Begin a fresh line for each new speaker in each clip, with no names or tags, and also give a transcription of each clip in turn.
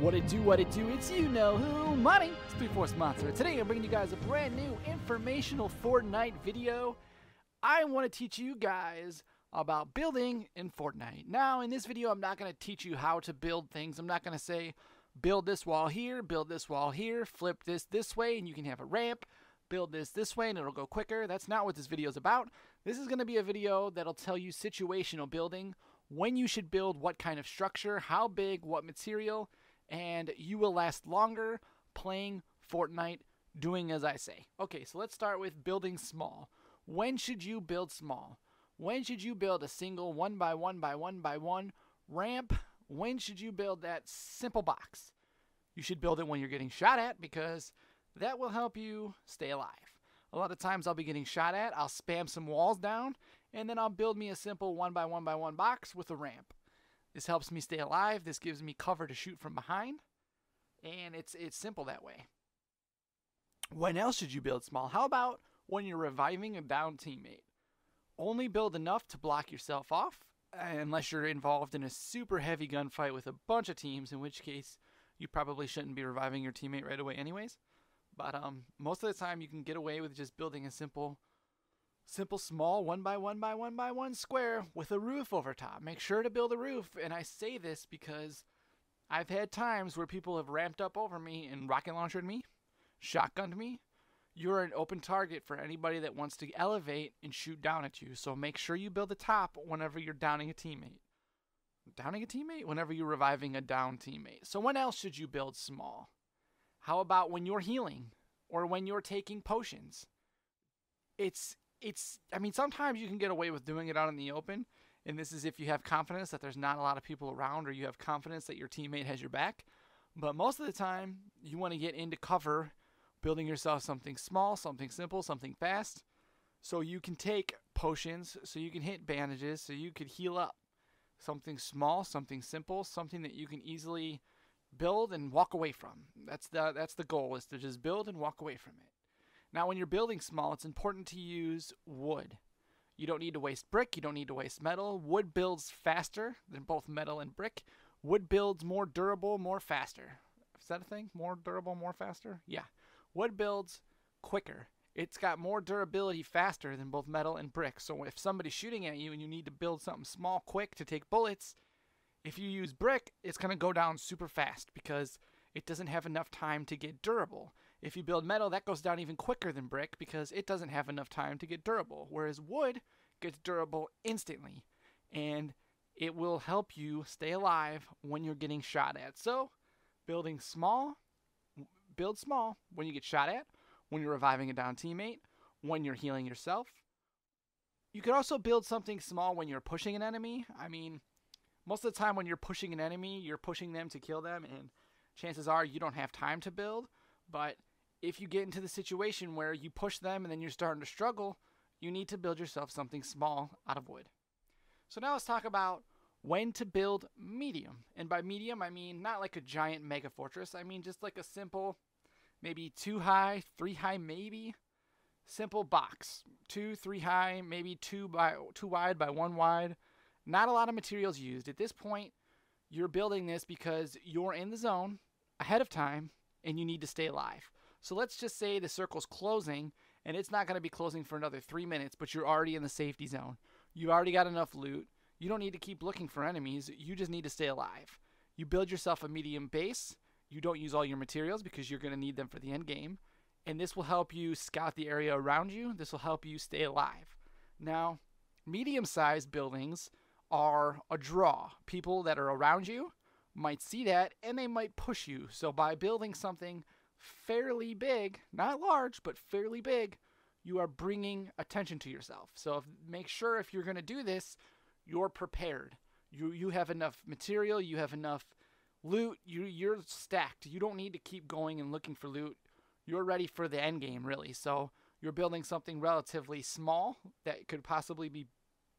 What it do, it's you know who, my name is 3-4 Monster. Today I'm bringing you guys a brand new informational Fortnite video. I want to teach you guys about building in Fortnite. Now in this video I'm not going to teach you how to build things. I'm not going to say build this wall here, flip this way and you can have a ramp, build this way and it'll go quicker. That's not what this video is about. This is going to be a video that'll tell you situational building, when you should build, what kind of structure, how big, what material, and you will last longer playing Fortnite doing as I say. Okay, so let's start with building small. When should you build small? When should you build a single 1x1x1x1 ramp? When should you build that simple box? You should build it when you're getting shot at because that will help you stay alive. A lot of times I'll be getting shot at, I'll spam some walls down, and then I'll build me a simple 1x1x1 box with a ramp. This helps me stay alive, this gives me cover to shoot from behind, and it's simple that way. When else should you build small? How about when you're reviving a downed teammate? Only build enough to block yourself off, unless you're involved in a super heavy gunfight with a bunch of teams, in which case you probably shouldn't be reviving your teammate right away anyways. But most of the time you can get away with just building a simple small 1x1x1x1 square with a roof over top. Make sure to build a roof, and I say this because I've had times where people have ramped up over me and rocket launched me, shotgunned me. You're an open target for anybody that wants to elevate and shoot down at you, so make sure you build a top whenever you're downing a teammate. Downing a teammate? Whenever you're reviving a downed teammate. So when else should you build small? How about when you're healing or when you're taking potions? I mean, sometimes you can get away with doing it out in the open, and this is if you have confidence that there's not a lot of people around or you have confidence that your teammate has your back. But most of the time, you want to get into cover, building yourself something small, something simple, something fast, so you can take potions, so you can hit bandages, so you could heal up. Something small, something simple, something that you can easily build and walk away from. That's the goal, is to just build and walk away from it. Now when you're building small, it's important to use wood. You don't need to waste brick, you don't need to waste metal. Wood builds faster than both metal and brick. Wood builds more durable, more faster. Is that a thing? More durable, more faster? Yeah. Wood builds quicker. It's got more durability faster than both metal and brick. So if somebody's shooting at you and you need to build something small quick to take bullets, if you use brick, it's going to go down super fast because it doesn't have enough time to get durable. If you build metal, that goes down even quicker than brick because it doesn't have enough time to get durable. Whereas wood gets durable instantly, and it will help you stay alive when you're getting shot at. So, build small when you get shot at, when you're reviving a down teammate, when you're healing yourself. You could also build something small when you're pushing an enemy. I mean, most of the time when you're pushing an enemy, you're pushing them to kill them, and chances are you don't have time to build. But if you get into the situation where you push them and then you're starting to struggle, you need to build yourself something small out of wood. So now let's talk about when to build medium. And by medium, I mean not like a giant mega fortress. I mean just like a simple, maybe 2 high, 3 high maybe, simple box. 2, 3 high, maybe 2 wide by 1 wide. Not a lot of materials used. At this point, you're building this because you're in the zone ahead of time and you need to stay alive. So let's just say the circle's closing and it's not going to be closing for another 3 minutes, but you're already in the safety zone. You already got enough loot. You don't need to keep looking for enemies. You just need to stay alive. You build yourself a medium base. You don't use all your materials because you're going to need them for the end game. And this will help you scout the area around you. This will help you stay alive. Now, medium-sized buildings are a draw. People that are around you might see that and they might push you. So by building something fairly big, not large, but fairly big, you are bringing attention to yourself. So make sure if you're going to do this, you're prepared. You have enough material, you have enough loot, you're stacked. You don't need to keep going and looking for loot. You're ready for the end game, really. So you're building something relatively small that could possibly be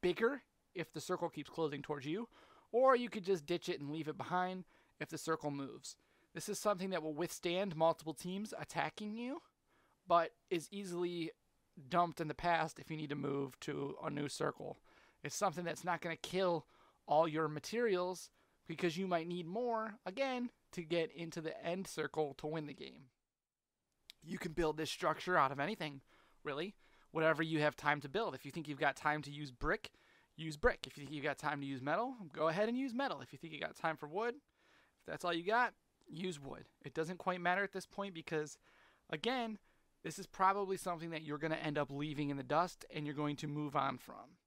bigger if the circle keeps closing towards you, or you could just ditch it and leave it behind if the circle moves. This is something that will withstand multiple teams attacking you, but is easily dumped in the past if you need to move to a new circle. It's something that's not going to kill all your materials because you might need more, again, to get into the end circle to win the game. You can build this structure out of anything, really. Whatever you have time to build. If you think you've got time to use brick, use brick. If you think you've got time to use metal, go ahead and use metal. If you think you got time for wood, if that's all you got, use wood. It doesn't quite matter at this point because, again, this is probably something that you're going to end up leaving in the dust and you're going to move on from.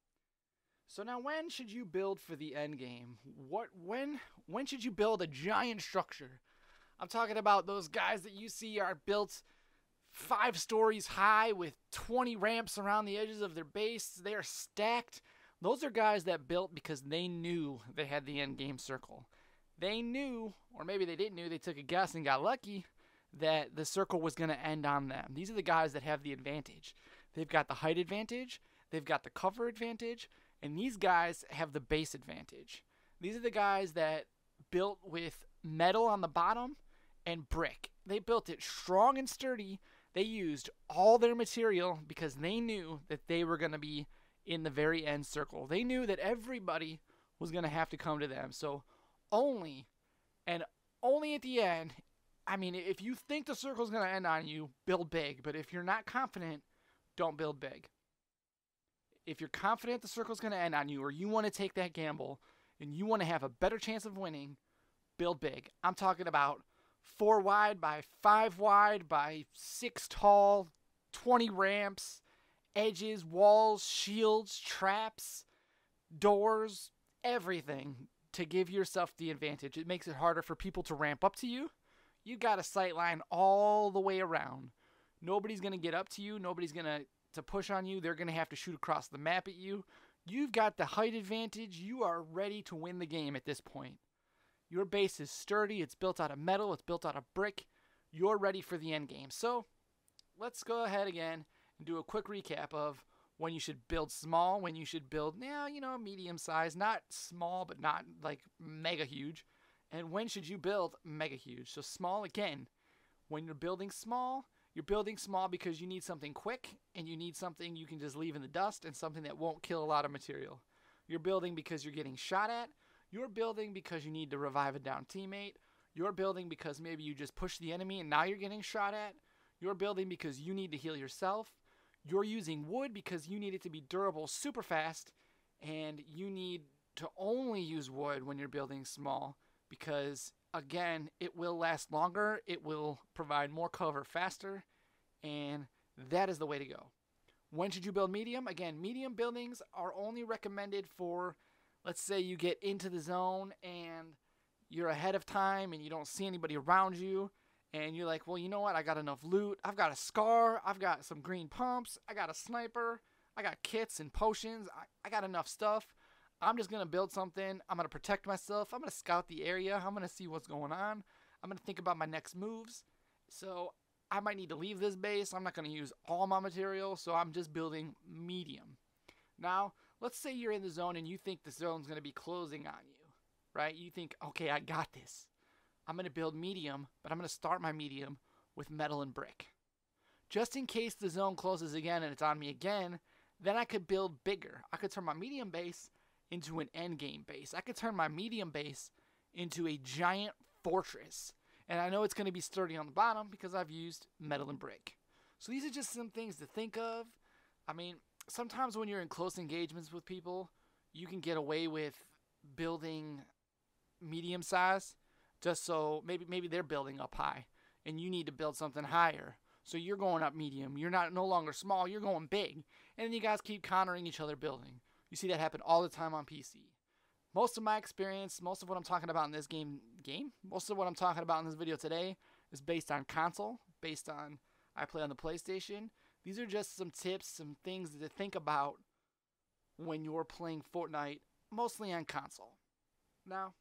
So now when should you build for the end game? When should you build a giant structure? I'm talking about those guys that you see are built 5 stories high with 20 ramps around the edges of their base. They are stacked. Those are guys that built because they knew they had the end game circle. They knew, or maybe they didn't know, they took a guess and got lucky that the circle was going to end on them. These are the guys that have the advantage. They've got the height advantage, they've got the cover advantage, and these guys have the base advantage. These are the guys that built with metal on the bottom and brick. They built it strong and sturdy. They used all their material because they knew that they were going to be in the very end circle. They knew that everybody was going to have to come to them. So only at the end, I mean, if you think the circle is going to end on you, build big. But if you're not confident, don't build big. If you're confident the circle is going to end on you, or you want to take that gamble and you want to have a better chance of winning, build big. I'm talking about 4 wide by 5 wide by 6 tall, 20 ramps, edges, walls, shields, traps, doors, everything to give yourself the advantage. It makes it harder for people to ramp up to you. You got a sight line all the way around. Nobody's going to get up to you. Nobody's going to push on you. They're going to have to shoot across the map at you. You've got the height advantage. You are ready to win the game at this point. Your base is sturdy. It's built out of metal. It's built out of brick. You're ready for the end game. So let's go ahead again and do a quick recap of when you should build small, when you should build, medium size, not small, but not like mega huge. And when should you build mega huge? So small, again, when you're building small because you need something quick and you need something you can just leave in the dust and something that won't kill a lot of material. You're building because you're getting shot at. You're building because you need to revive a down teammate. You're building because maybe you just pushed the enemy and now you're getting shot at. You're building because you need to heal yourself. You're using wood because you need it to be durable super fast. And you need to only use wood when you're building small because, again, it will last longer. It will provide more cover faster. And that is the way to go. When should you build medium? Again, medium buildings are only recommended for, let's say you get into the zone and you're ahead of time and you don't see anybody around you. And you're like, well, you know what? I got enough loot. I've got a scar. I've got some green pumps. I got a sniper. I got kits and potions. I got enough stuff. I'm just going to build something. I'm going to protect myself. I'm going to scout the area. I'm going to see what's going on. I'm going to think about my next moves. So I might need to leave this base. I'm not going to use all my material. So I'm just building medium. Now, let's say you're in the zone and you think the zone's going to be closing on you, right? You think, okay, I got this. I'm going to build medium, but I'm going to start my medium with metal and brick. Just in case the zone closes again and it's on me again, then I could build bigger. I could turn my medium base into an endgame base. I could turn my medium base into a giant fortress. And I know it's going to be sturdy on the bottom because I've used metal and brick. So these are just some things to think of. I mean, sometimes when you're in close engagements with people, you can get away with building medium size. Just so maybe they're building up high and you need to build something higher. So you're going up medium. You're no longer small. You're going big. And then you guys keep countering each other building. You see that happen all the time on PC. Most of my experience, most of what I'm talking about in this most of what I'm talking about in this video today is based on console, based on I play on the PlayStation. These are just some tips, some things to think about when you're playing Fortnite, mostly on console. Now,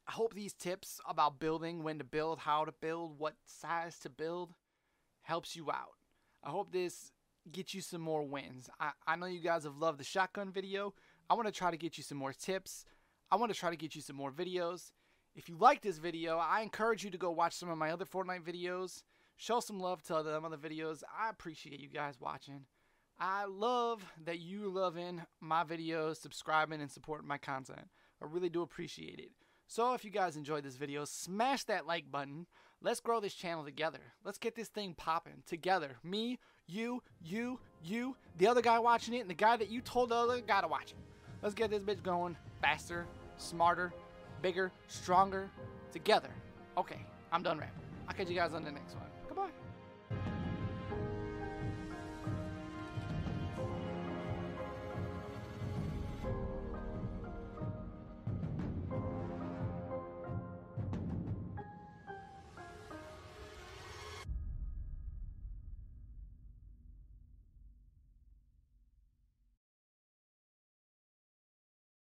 I hope these tips about building, when to build, how to build, what size to build, helps you out. I hope this gets you some more wins. I know you guys have loved the shotgun video. I want to try to get you some more tips. I want to try to get you some more videos. If you like this video, I encourage you to go watch some of my other Fortnite videos. Show some love to them other videos. I appreciate you guys watching. I love that you loving my videos, subscribing, and supporting my content. I really do appreciate it. So if you guys enjoyed this video, smash that like button. Let's grow this channel together. Let's get this thing popping together. Me, you, the other guy watching it, and the guy that you told the other guy to watch it. Let's get this bitch going faster, smarter, bigger, stronger, together. Okay, I'm done rapping. I'll catch you guys on the next one.